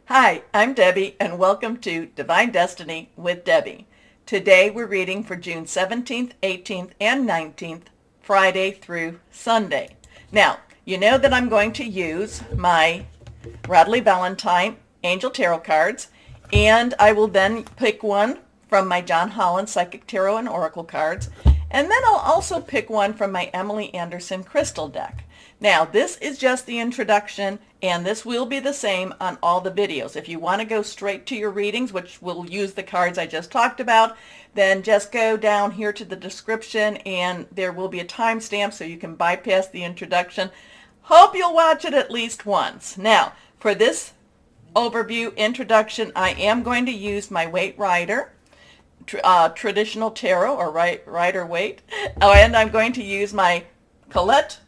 Hi, I'm Debbie, and welcome to Divine Destiny with Debbie. Today we're reading for June 17th, 18th, and 19th, Friday through Sunday. Now, you know that I'm going to use my Radley Valentine Angel Tarot cards, and I will then pick one from my John Holland Psychic Tarot and Oracle cards, and then I'll also pick one from my Emily Anderson Crystal deck. Now, this is just the introduction, and this will be the same on all the videos. If you want to go straight to your readings, which will use the cards I just talked about, then just go down here to the description, and there will be a timestamp so you can bypass the introduction. Hope you'll watch it at least once. Now, for this overview introduction, I am going to use my Waite Rider traditional tarot, or Rider Waite, and I'm going to use my Colette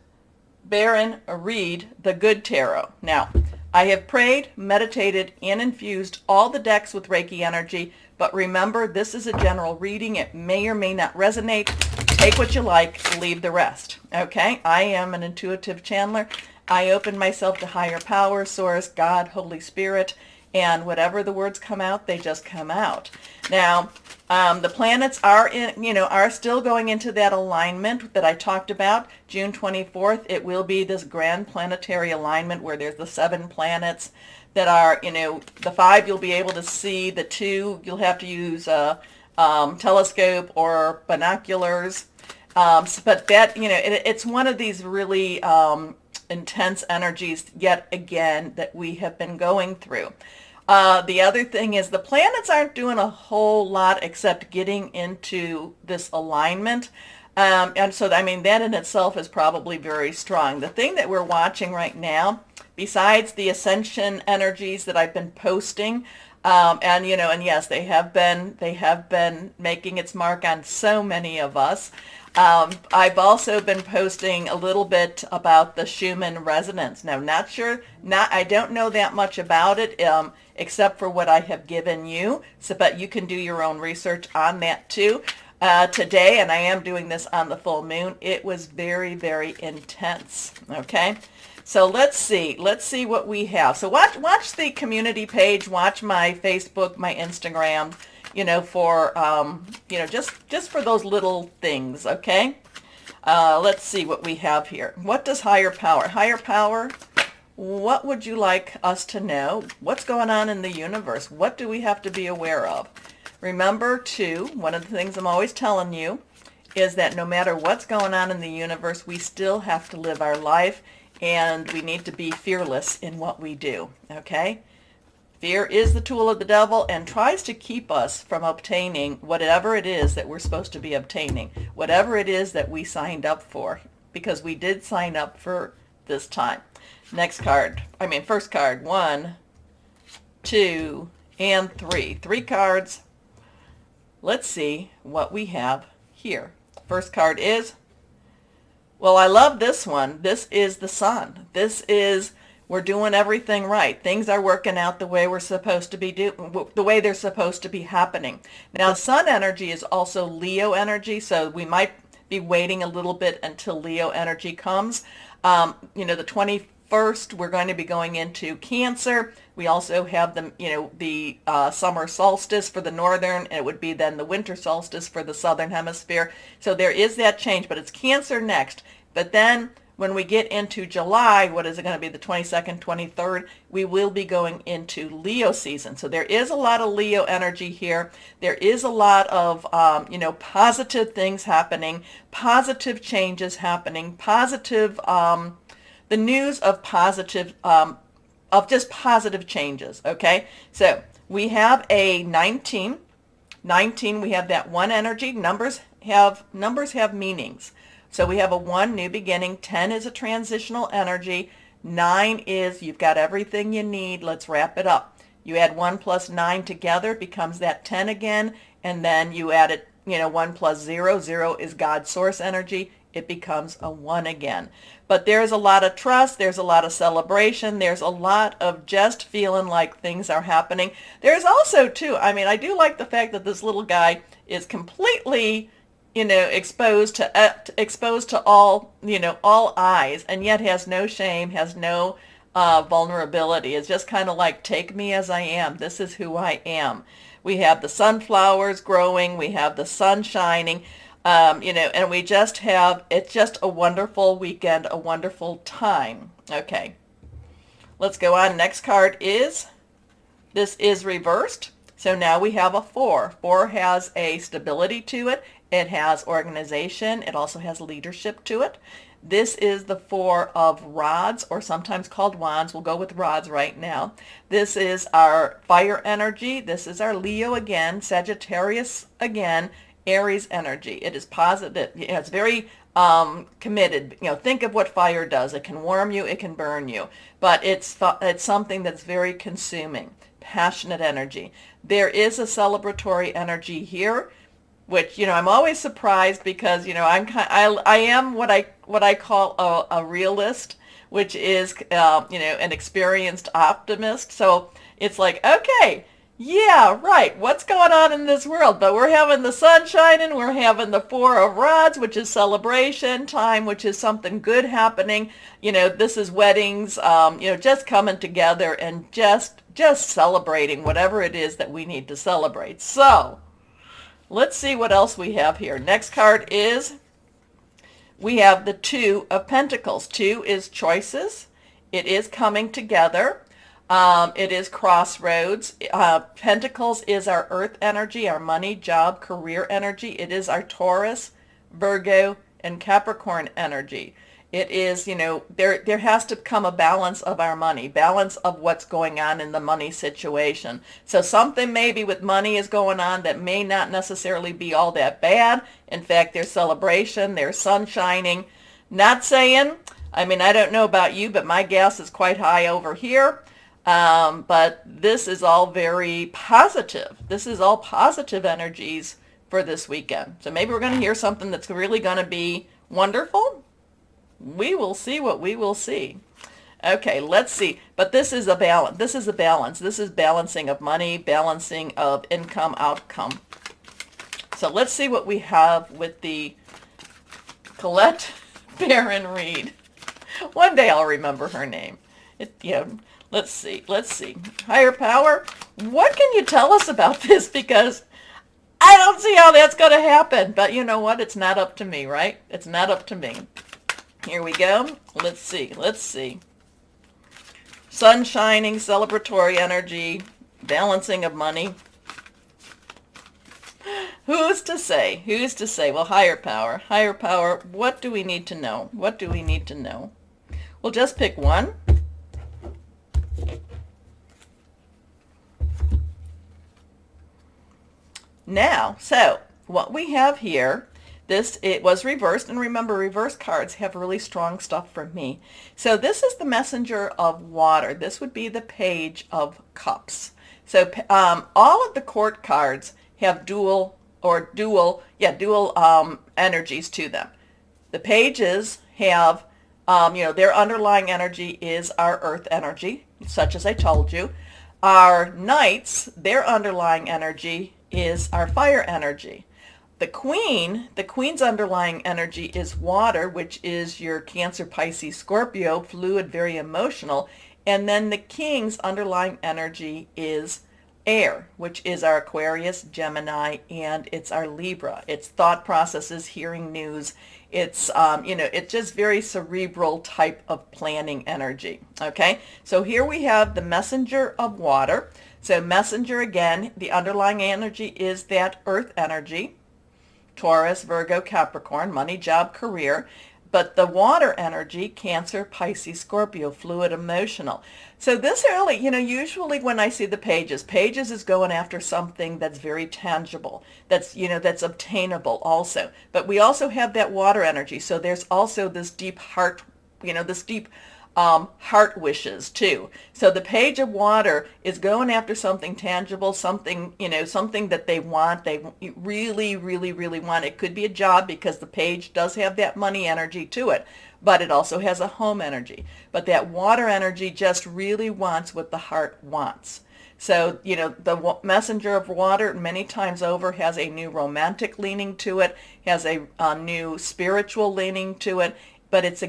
Baron Reed the Good Tarot. Now, I have prayed, meditated, and infused all the decks with Reiki energy, but remember, this is a general reading. It may or may not resonate. Take what you like, leave the rest. Okay? I am an intuitive channeler. I open myself to higher power, source, God, Holy Spirit, and whatever the words come out, they just come out. Now, the planets are still going into that alignment that I talked about. June 24th, it will be this grand planetary alignment where there's the 7 planets that are, the 5 you'll be able to see, the 2 you'll have to use a telescope or binoculars. But that, it's one of these really intense energies yet again that we have been going through. The other thing is the planets aren't doing a whole lot except getting into this alignment. And so, that in itself is probably very strong. The thing that we're watching right now, besides the ascension energies that I've been posting, and yes, they have been making its mark on so many of us. I've also been posting a little bit about the Schumann resonance. Now, I don't know that much about it, except for what I have given you. But you can do your own research on that too. Today, and I am doing this on the full moon, it was very, very intense. Okay. So let's see what we have. So watch the community page, watch my Facebook, my Instagram, for, just for those little things, okay? Let's see what we have here. What does higher power, what would you like us to know? What's going on in the universe? What do we have to be aware of? Remember, too, one of the things I'm always telling you is that no matter what's going on in the universe, we still have to live our life, and we need to be fearless in what we do, okay? Fear is the tool of the devil and tries to keep us from obtaining whatever it is that we're supposed to be obtaining, whatever it is that we signed up for, because we did sign up for this time. First card, 1, 2, and 3. 3 cards. Let's see what we have here. First card is, well, I love this one. This is the Sun. We're doing everything right. Things are working out the way we're supposed to be the way they're supposed to be happening. Now, Sun energy is also Leo energy, so we might be waiting a little bit until Leo energy comes. The 21st, we're going to be going into Cancer. We also have the summer solstice for the northern, and it would be then the winter solstice for the southern hemisphere. So there is that change, but it's Cancer next. But then when we get into July, what is it going to be, the 22nd, 23rd, we will be going into Leo season. So there is a lot of Leo energy here. There is a lot of, positive things happening, positive changes happening, positive, the news of positive, of just positive changes, okay? So we have a 19, we have that 1 energy. Numbers have meanings. So we have a 1, new beginning. 10 is a transitional energy. 9 is you've got everything you need. Let's wrap it up. You add 1 plus 9 together, it becomes that 10 again. And then you add it, 1 plus 0. 0 is God's source energy. It becomes a 1 again. But there's a lot of trust. There's a lot of celebration. There's a lot of just feeling like things are happening. There's also, too, I do like the fact that this little guy is completely exposed to all, all eyes, and yet has no shame, has no vulnerability. It's just kind of like, take me as I am. This is who I am. We have the sunflowers growing. We have the sun shining. And we just have, it's just a wonderful weekend, a wonderful time. Okay, let's go on. Next card is, this is reversed. So now we have a 4. 4 has a stability to it. It has organization. It also has leadership to it. This is the 4 of rods, or sometimes called wands. We'll go with rods right now. This is our fire energy. This is our Leo again, Sagittarius again, Aries energy. It is positive. It's very committed. Think of what fire does. It can warm you. It can burn you. But it's something that's very consuming. Passionate energy. There is a celebratory energy here, which I'm always surprised because I am what I call a realist, which is an experienced optimist. So it's like, okay, yeah, right, what's going on in this world? But we're having the sun shining, we're having the 4 of rods, which is celebration time, which is something good happening. This is weddings, just coming together and just celebrating whatever it is that we need to celebrate. So let's see what else we have here. Next card is, we have the 2 of Pentacles. 2 is choices. It is coming together. It is crossroads. Pentacles is our earth energy, our money, job, career energy. It is our Taurus, Virgo, and Capricorn energy. It is, there has to come a balance of our money, balance of what's going on in the money situation. So something maybe with money is going on that may not necessarily be all that bad. In fact, there's celebration, there's sun shining. Not saying, I don't know about you, but my gas is quite high over here. But this is all very positive. This is all positive energies for this weekend. So maybe we're going to hear something that's really going to be wonderful. We will see what we will see. Okay, let's see. But this is a balance. This is a balance. This is balancing of money, balancing of income, outcome. So let's see what we have with the Colette Baron Reed. One day I'll remember her name. Let's see. Higher power, what can you tell us about this? Because I don't see how that's going to happen. But you know what? It's not up to me, right? It's not up to me. Here we go. Let's see. Sun shining, celebratory energy, balancing of money. Who's to say? Well, higher power. What do we need to know? We'll just pick one. Now, so what we have here, it was reversed, and remember, reverse cards have really strong stuff for me. So this is the messenger of water. This would be the Page of Cups. So all of the court cards have dual energies to them. The pages have, their underlying energy is our earth energy, such as I told you. Our knights, their underlying energy is our fire energy. The queen's underlying energy is water, which is your Cancer, Pisces, Scorpio, fluid, very emotional. And then the king's underlying energy is air, which is our Aquarius, Gemini, and it's our Libra. It's thought processes, hearing news. It's, it's just very cerebral type of planning energy. Okay, so here we have the messenger of water. So messenger, again, the underlying energy is that earth energy, Taurus, Virgo, Capricorn, money, job, career. But the water energy, Cancer, Pisces, Scorpio, fluid, emotional. So this really, usually when I see the pages is going after something that's very tangible, that's, that's obtainable also. But we also have that water energy. So there's also this deep heart, this deep heart wishes too. So the Page of Water is going after something tangible, something, something that they want, they really, really, really want. It could be a job because the Page does have that money energy to it, but it also has a home energy. But that water energy just really wants what the heart wants. So, the messenger of water many times over has a new romantic leaning to it, has a new spiritual leaning to it, but it's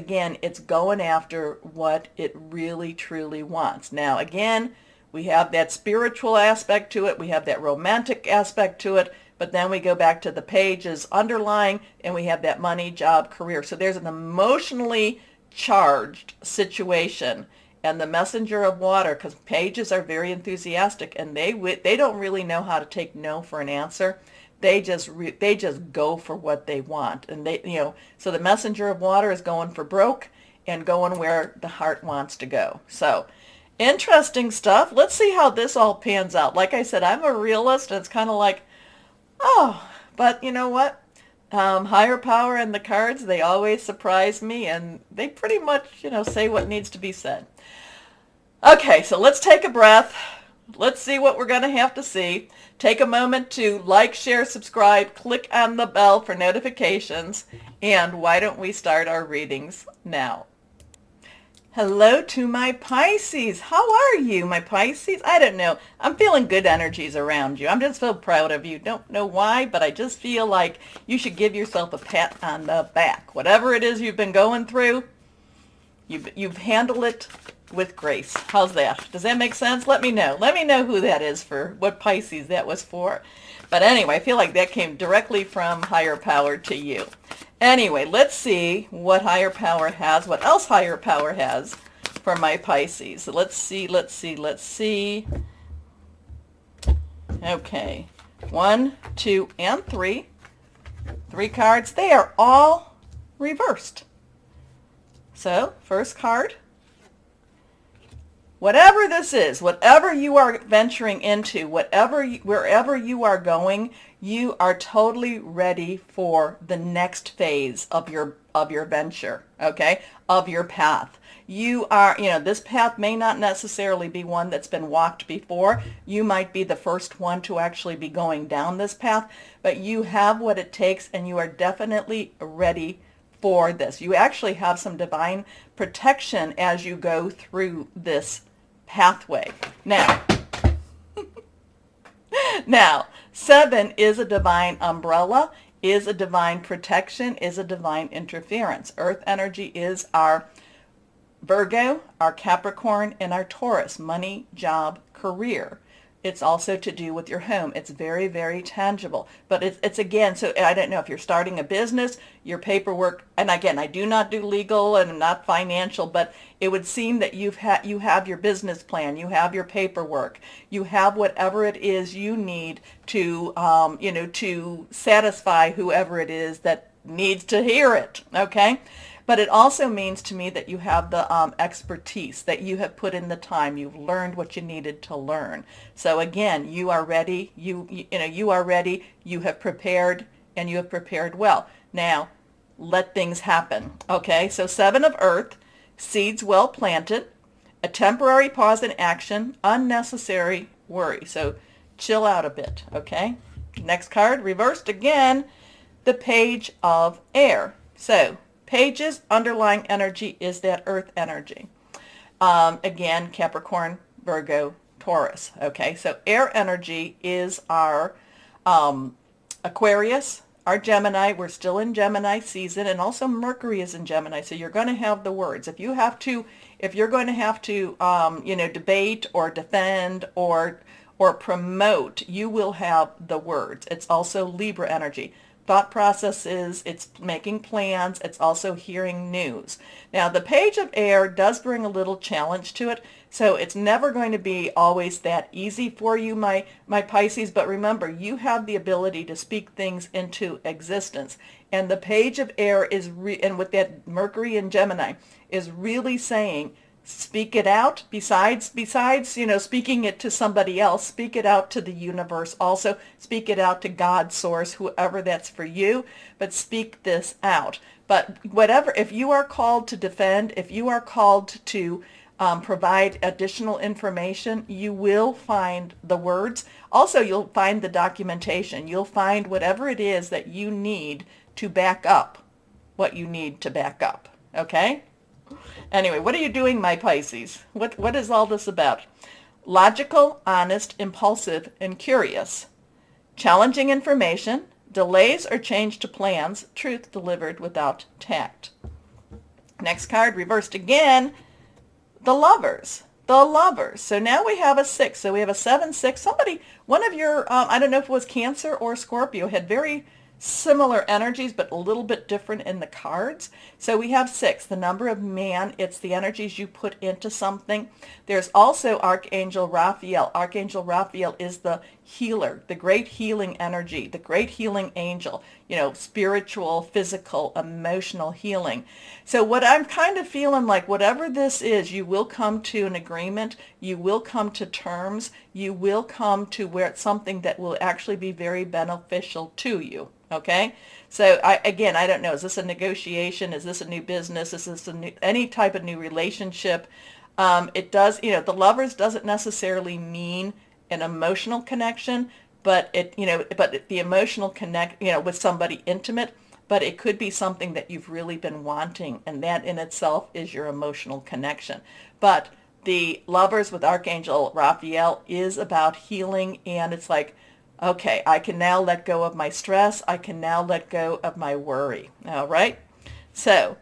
going after what it really truly wants. Now, again, we have that spiritual aspect to it. We have that romantic aspect to it. But then we go back to the pages underlying, and we have that money, job, career. So there's an emotionally charged situation. And the messenger of water, because pages are very enthusiastic, and they don't really know how to take no for an answer. They just go for what they want. And so the messenger of water is going for broke and going where the heart wants to go. So interesting stuff. Let's see how this all pans out. Like I said, I'm a realist, and it's kind of like, oh, but you know what? Higher power and the cards, they always surprise me, and they pretty much, say what needs to be said. Okay, so let's take a breath. Let's see what we're going to have to see. Take a moment to like, share, subscribe, click on the bell for notifications, and why don't we start our readings now? Hello to my Pisces. How are you, my Pisces? I don't know. I'm feeling good energies around you. I'm just so proud of you. Don't know why, but I just feel like you should give yourself a pat on the back. Whatever it is you've been going through, you've handled it with grace. How's that? Does that make sense? Let me know. Let me know who that is, for what Pisces that was for. But anyway, I feel like that came directly from higher power to you. Anyway, let's see what higher power has, what else higher power has for my Pisces. Let's see. Okay. 1, 2, and 3. 3 cards. They are all reversed. So, first card. Whatever this is, whatever you are venturing into, wherever you are going, you are totally ready for the next phase of your venture, okay? Of your path. You are, this path may not necessarily be one that's been walked before. You might be the first one to actually be going down this path, but you have what it takes, and you are definitely ready for this. You actually have some divine protection as you go through this pathway. Now, 7 is a divine umbrella, is a divine protection, is a divine interference. Earth energy is our Virgo, our Capricorn, and our Taurus, money, job, career. It's also to do with your home. It's very, very tangible. But it's again, so I don't know if you're starting a business, your paperwork, and again, I do not do legal and I'm not financial, but it would seem that you have your business plan, you have your paperwork, you have whatever it is you need to, to satisfy whoever it is that needs to hear it, okay? But it also means to me that you have the expertise, that you have put in the time, you've learned what you needed to learn. So again, you are ready, you are ready, you have prepared, and you have prepared well. Now, let things happen, okay? So 7 of Earth, seeds well planted, a temporary pause in action, unnecessary worry. So chill out a bit, okay? Next card, reversed again, the Page of Air. So Pages, underlying energy is that Earth energy. Again, Capricorn, Virgo, Taurus. Okay, so air energy is our Aquarius, our Gemini. We're still in Gemini season, and also Mercury is in Gemini. So you're going to have the words. If you're going to have to, debate or defend or promote, you will have the words. It's also Libra energy. Thought processes, it's making plans, it's also hearing news. Now, the Page of Air does bring a little challenge to it, so it's never going to be always that easy for you, my Pisces, but remember, you have the ability to speak things into existence. And the Page of Air is, and with that Mercury and Gemini, is really saying, speak it out. Besides, speaking it to somebody else, speak it out to the universe. Also, speak it out to God, source, whoever that's for you, but speak this out. But whatever, if you are called to defend, if you are called to provide additional information, you will find the words. Also, you'll find the documentation. You'll find whatever it is that you need to back up what you need to back up. Okay? Anyway, what are you doing, my Pisces? What is all this about? Logical, honest, impulsive, and curious. Challenging information. Delays or change to plans. Truth delivered without tact. Next card, reversed again, the Lovers. The Lovers. So now we have a 6. So we have a 7, 6. Somebody, one of your, I don't know if it was Cancer or Scorpio, had very similar energies, but a little bit different in the cards. So we have 6, the number of man. It's the energies you put into something. There's also Archangel Raphael. Archangel Raphael is the healer, the great healing energy, the great healing angel, you know, spiritual, physical, emotional healing. So what I'm kind of feeling like, whatever this is, you will come to an agreement, you will come to terms, you will come to where it's something that will actually be very beneficial to you. Okay, so I don't know, is this a negotiation? Is this a new business? Is this any type of new relationship? It does, you know, the Lovers doesn't necessarily mean an emotional connection, but the emotional connect, you know, with somebody intimate, but it could be something that you've really been wanting, and that in itself is your emotional connection. But the Lovers with Archangel Raphael is about healing, and it's like, okay, I can now let go of my stress. I can now let go of my worry. All right? So,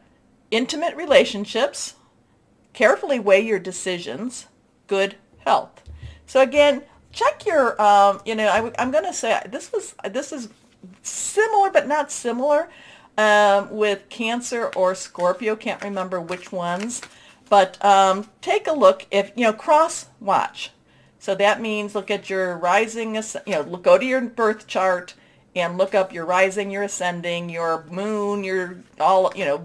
intimate relationships, carefully weigh your decisions, good health. So again, check your, I'm going to say this is similar but not similar with Cancer or Scorpio. Can't remember which ones. But take a look if, cross watch. So that means look at your rising, go to your birth chart and look up your rising, your ascending, your moon, your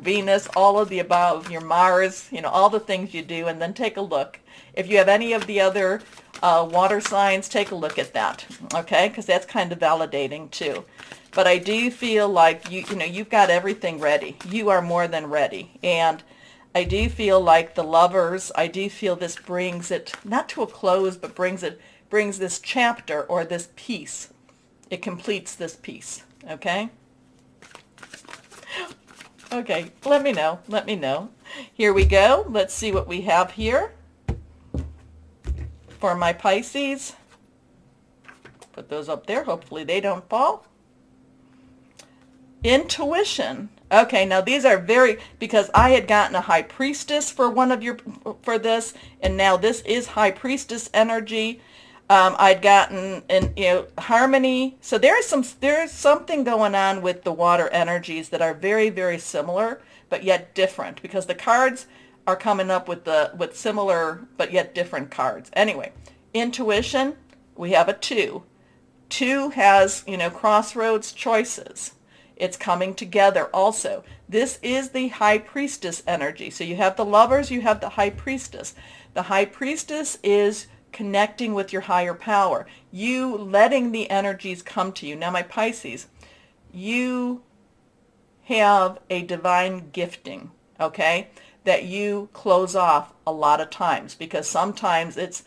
Venus, all of the above, your Mars, all the things you do, and then take a look. If you have any of the other water signs, take a look at that, okay? Because that's kind of validating too. But I do feel like you've got everything ready. You are more than ready, and I do feel like the Lovers, I do feel this brings it, not to a close, but brings this chapter or this piece. It completes this piece, okay? Okay, let me know. Here we go. Let's see what we have here for my Pisces. Put those up there. Hopefully they don't fall. Intuition. Okay, now these are because I had gotten a High Priestess for this, and now this is High Priestess energy. I'd gotten harmony. So there's something going on with the water energies that are very, very similar, but yet different, because the cards are coming up with similar but yet different cards. Anyway, intuition, we have a 2. 2 has, crossroads choices. It's coming together also. This is the High Priestess energy. So you have the Lovers, you have the High Priestess. The High Priestess is connecting with your higher power. You letting the energies come to you. Now, my Pisces, you have a divine gifting, okay, that you close off a lot of times, because sometimes it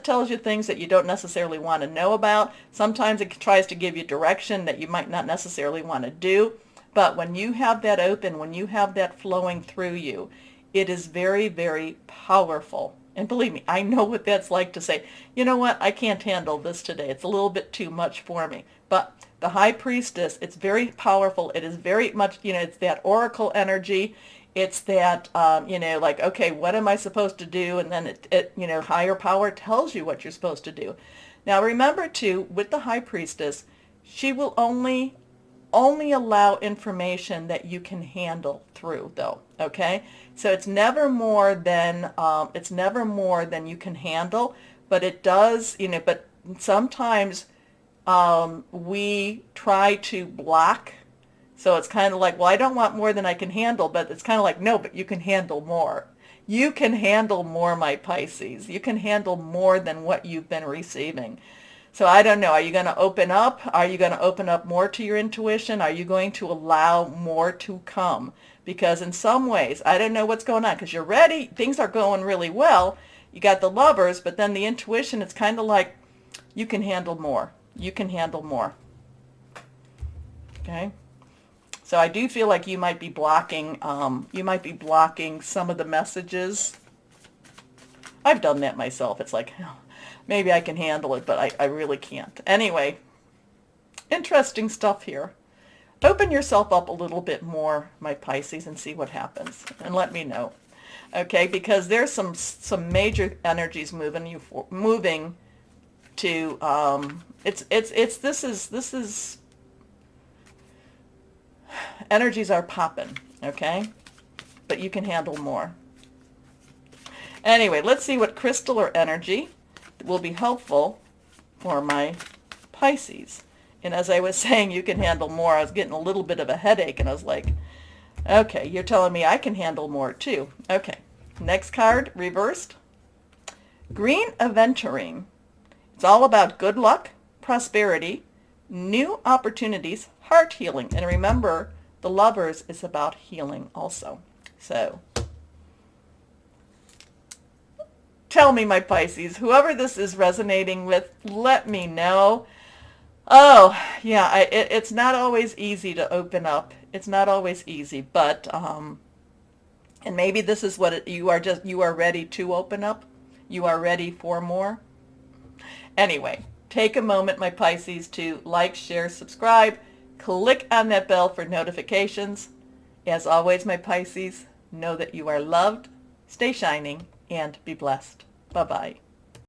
tells you things that you don't necessarily want to know about. Sometimes it tries to give you direction that you might not necessarily want to do. But when you have that open, when you have that flowing through you, it is very, very powerful. And believe me, I know what that's like to say, you know what, I can't handle this today. It's a little bit too much for me. But the High Priestess, it's very powerful. It is very much, it's that oracle energy. It's that, like, okay, what am I supposed to do? And then it higher power tells you what you're supposed to do. Now, remember, too, with the High Priestess, she will only allow information that you can handle through, though, okay? So it's never more than you can handle, but it does, but sometimes we try to block. So it's kind of like, well, I don't want more than I can handle, but it's kind of like, no, but you can handle more. You can handle more, my Pisces. You can handle more than what you've been receiving. So I don't know. Are you going to open up? Are you going to open up more to your intuition? Are you going to allow more to come? Because in some ways, I don't know what's going on, because you're ready. Things are going really well. You got the Lovers, but then the intuition, it's kind of like you can handle more. You can handle more. Okay? So I do feel like you might be blocking some of the messages. I've done that myself. It's like, oh, maybe I can handle it, but I really can't. Anyway, interesting stuff here. open yourself up a little bit more, my Pisces, and see what happens. And let me know. Okay, because there's some major energies moving to this is energies are popping, okay? But you can handle more. Anyway, let's see what crystal or energy will be helpful for my Pisces. And as I was saying, you can handle more. I was getting a little bit of a headache, and I was like, okay, you're telling me I can handle more too. Okay, next card, reversed. Green Aventurine. It's all about good luck, prosperity, new opportunities, heart healing. And remember, the Lovers is about healing also. So, tell me, my Pisces, whoever this is resonating with, let me know. Oh, yeah, it's not always easy to open up. It's not always easy, but, and maybe this is what you are ready to open up. You are ready for more. Anyway, take a moment, my Pisces, to like, share, subscribe. Click on that bell for notifications. As always, my Pisces, know that you are loved, stay shining, and be blessed. Bye-bye.